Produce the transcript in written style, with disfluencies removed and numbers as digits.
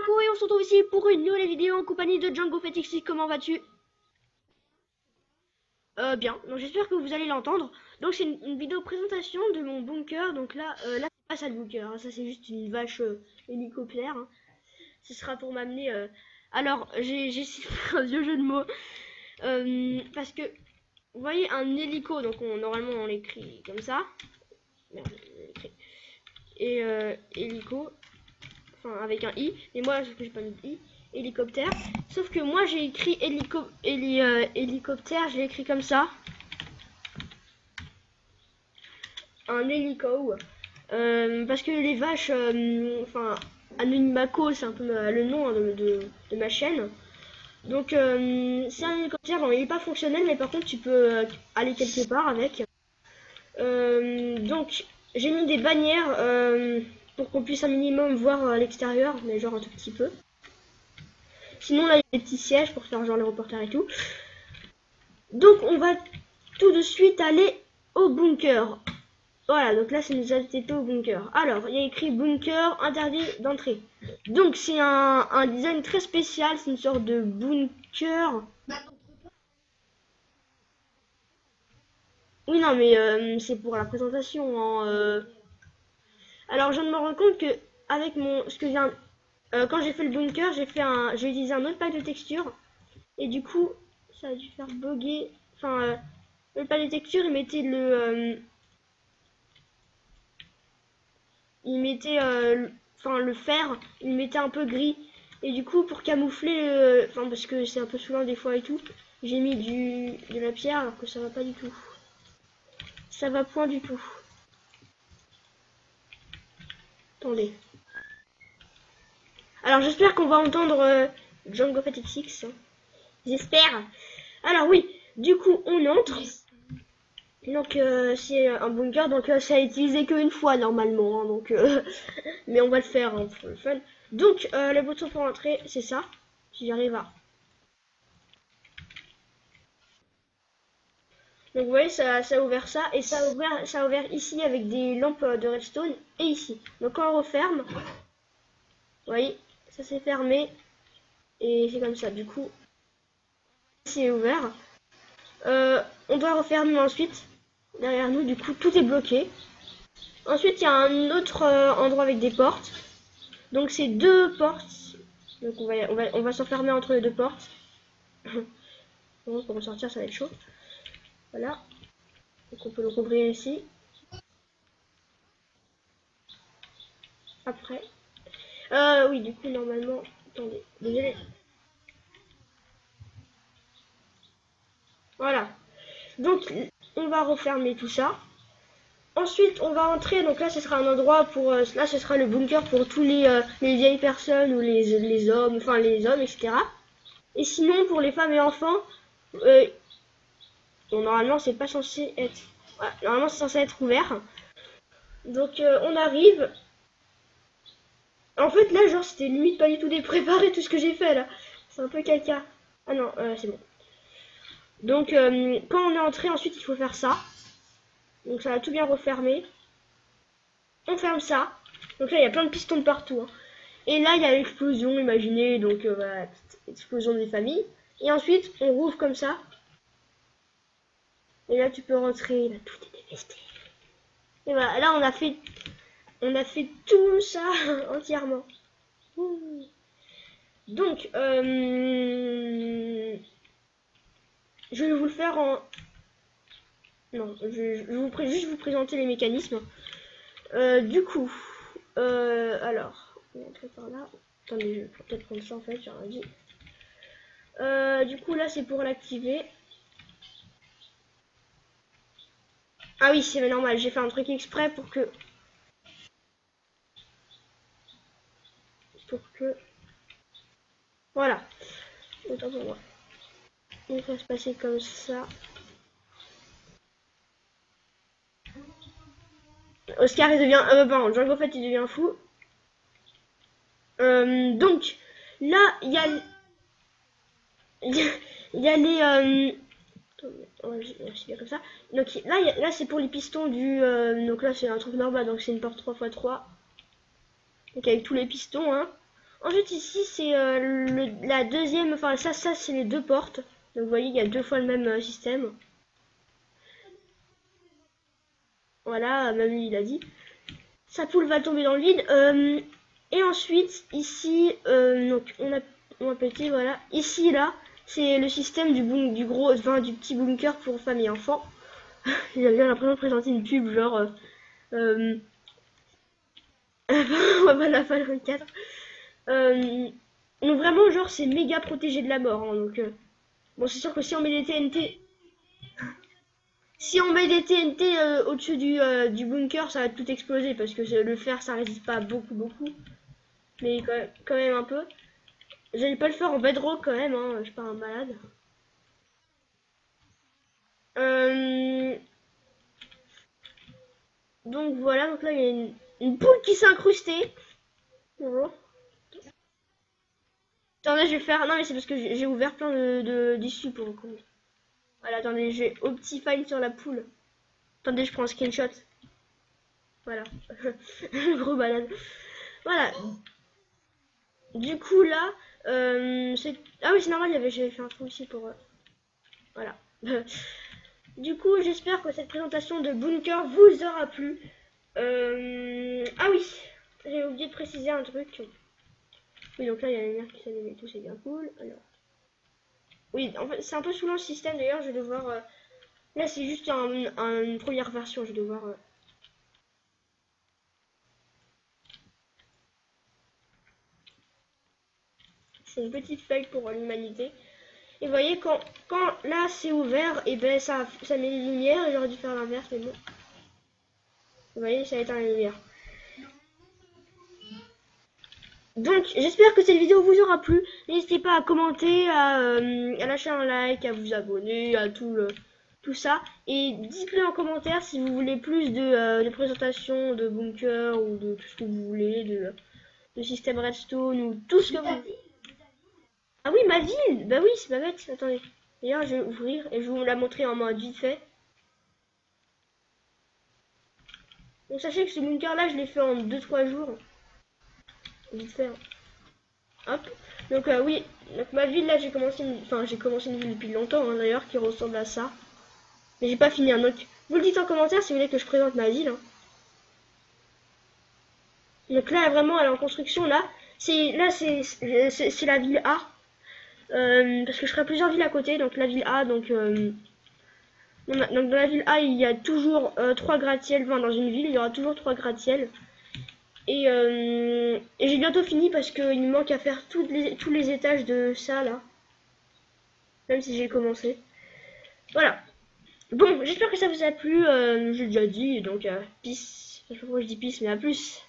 Marco et on se retrouve ici pour une nouvelle vidéo en compagnie de Django Fetixi. Comment vas-tu? Bien, donc j'espère que vous allez l'entendre. Donc c'est une vidéo présentation de mon bunker. Donc là c'est pas ça le bunker, hein. Ça c'est juste une vache hélicoptère, hein. Ce sera pour m'amener... Alors j'ai essayé de faire un vieux jeu de mots. Parce que, vous voyez un hélico, donc normalement on l'écrit comme ça. Merde, on l'écrit. Et hélico, enfin avec un i, et moi j'ai pas mis de i, hélicoptère, sauf que moi j'ai écrit hélicoptère, je l'ai écrit comme ça, un hélico, parce que les vaches, enfin Anonymaco c'est un peu le nom, hein, de ma chaîne, donc c'est un hélicoptère. Bon, il est pas fonctionnel, mais par contre tu peux aller quelque part avec, donc j'ai mis des bannières pour qu'on puisse un minimum voir à l'extérieur, mais genre un tout petit peu. Sinon là il y a des petits sièges pour faire genre les reporters et tout. Donc on va tout de suite aller au bunker. Voilà, donc là ça nous a été au bunker. Alors il y a écrit bunker interdit d'entrée. Donc c'est un design très spécial, c'est une sorte de bunker. Oui non mais c'est pour la présentation, hein. Alors je viens de me rendre compte que avec ce que vient quand j'ai fait le bunker, j'ai utilisé un autre pack de texture et du coup ça a dû faire bugger. Enfin, le pack de texture il mettait le fer, il mettait un peu gris et du coup pour camoufler, enfin parce que c'est un peu saoulant des fois et tout, j'ai mis de la pierre alors que ça va pas du tout. Ça va point du tout. Attendez. Alors j'espère qu'on va entendre Django Fetixi, hein. J'espère. Alors oui, du coup on entre. Donc c'est un bunker, donc ça a utilisé qu'une fois normalement, hein, donc mais on va le faire, hein, pour le fun. Donc le bouton pour entrer, c'est ça. Si j'arrive à. Donc vous voyez, ça a ouvert ça, et ça a ouvert ici avec des lampes de redstone, et ici. Donc quand on referme, vous voyez, ça s'est fermé, et c'est comme ça. Du coup, c'est ouvert. On doit refermer ensuite derrière nous, du coup tout est bloqué. Ensuite il y a un autre endroit avec des portes. Donc c'est deux portes. Donc on va s'enfermer entre les deux portes. Bon, pour ressortir ça va être chaud. Voilà. Donc on peut le rouvrir ici. Après. Oui, du coup normalement. Attendez, désolé. Voilà. Donc on va refermer tout ça. Ensuite on va entrer, donc là ce sera un endroit pour, là ce sera le bunker pour tous les vieilles personnes ou les hommes, enfin les hommes, etc. Et sinon pour les femmes et enfants, bon, normalement c'est pas censé être, ouais, normalement c'est censé être ouvert. Donc on arrive. En fait là genre c'était limite pas du tout préparé tout ce que j'ai fait là. C'est un peu caca. Ah non, c'est bon. Donc quand on est entré, ensuite il faut faire ça. Donc ça va tout bien refermer. On ferme ça. Donc là il y a plein de pistons de partout, hein. Et là il y a l'explosion, imaginez, donc voilà, explosion des familles. Et ensuite on rouvre comme ça. Et là tu peux rentrer, là tout est dévesté. Et voilà, là on a fait tout ça entièrement. Donc je vais vous le faire en... Non, je vais juste vous présenter les mécanismes. Du coup, alors, on va entrer par là. Attendez, je vais peut-être prendre ça en fait, j'ai rien dit. Du coup, là, c'est pour l'activer. Ah oui, c'est normal, j'ai fait un truc exprès pour que... Voilà. Autant pour moi. Donc, ça va se passer comme ça. Oscar il devient... pardon, Django en fait il devient fou. Donc là il y a les on va bien comme ça. Donc là c'est pour les pistons du donc là c'est un truc normal, donc c'est une porte 3x3. Donc avec tous les pistons, hein. Ensuite ici c'est la deuxième, enfin ça c'est les deux portes. Donc vous voyez il y a deux fois le même système. Voilà, même lui il a dit. Sa poule va tomber dans le vide. Et ensuite ici, donc on a petit, voilà. Ici là, c'est le système du gros, enfin du petit bunker pour femmes et enfants. J'ai bien l'impression de présenter une pub genre la fin 24. Donc vraiment genre c'est méga protégé de la mort. Hein, donc bon c'est sûr que si on met des TNT, au-dessus du bunker, ça va tout exploser parce que le fer ça résiste pas beaucoup, mais quand même un peu. J'allais pas le faire en bedrock quand même, hein, je suis pas un malade. Euh, donc voilà, donc là il y a une poule qui s'est incrustée. Bonjour. Attendez, je vais faire. Non mais c'est parce que j'ai ouvert plein d'issues pour. Voilà, attendez, je vais Optifine sur la poule. Attendez, je prends un screenshot. Voilà. Gros balade. Voilà. Du coup là, ah oui c'est normal, j'avais fait un trou ici pour. Voilà. Du coup, j'espère que cette présentation de Bunker vous aura plu. Ah oui, j'ai oublié de préciser un truc. Oui, donc là il y a la lumière qui s'allume et tout, c'est bien cool. Alors. Oui, en fait c'est un peu saoulant le système d'ailleurs, je vais devoir. Là c'est juste une première version, je vais devoir. C'est une petite feuille pour l'humanité. Et vous voyez, quand là c'est ouvert, et ben ça met les lumières, et j'aurais dû faire l'inverse, mais bon. Vous voyez, ça éteint les lumières. Donc, j'espère que cette vidéo vous aura plu. N'hésitez pas à commenter, à lâcher un like, à vous abonner, à tout ça. Et dites-le en commentaire si vous voulez plus de présentations de bunker ou de tout ce que vous voulez, de système redstone ou tout ce que vous... Ah oui, ma ville. Bah oui, c'est pas bête. Attendez. D'ailleurs, je vais ouvrir et je vais vous la montrer en mode vite fait. Donc sachez que ce bunker là, je l'ai fait en 2-3 jours. Vite fait. Hein. Hop. Donc oui, donc ma ville là, j'ai commencé une ville depuis longtemps hein, d'ailleurs qui ressemble à ça. Mais j'ai pas fini un autre. Vous le dites en commentaire si vous voulez que je présente ma ville. Hein. Donc là vraiment elle est en construction là. C'est la ville A. Parce que je ferai plusieurs villes à côté. Donc la ville A, donc dans la ville A il y a toujours 3 gratte-ciel. Enfin dans une ville il y aura toujours 3 gratte-ciel. Et j'ai bientôt fini parce qu'il me manque à faire tous les étages de ça là. Même si j'ai commencé. Voilà. Bon, j'espère que ça vous a plu. J'ai déjà dit, donc peace. Je sais pas pourquoi je dis peace, mais à plus.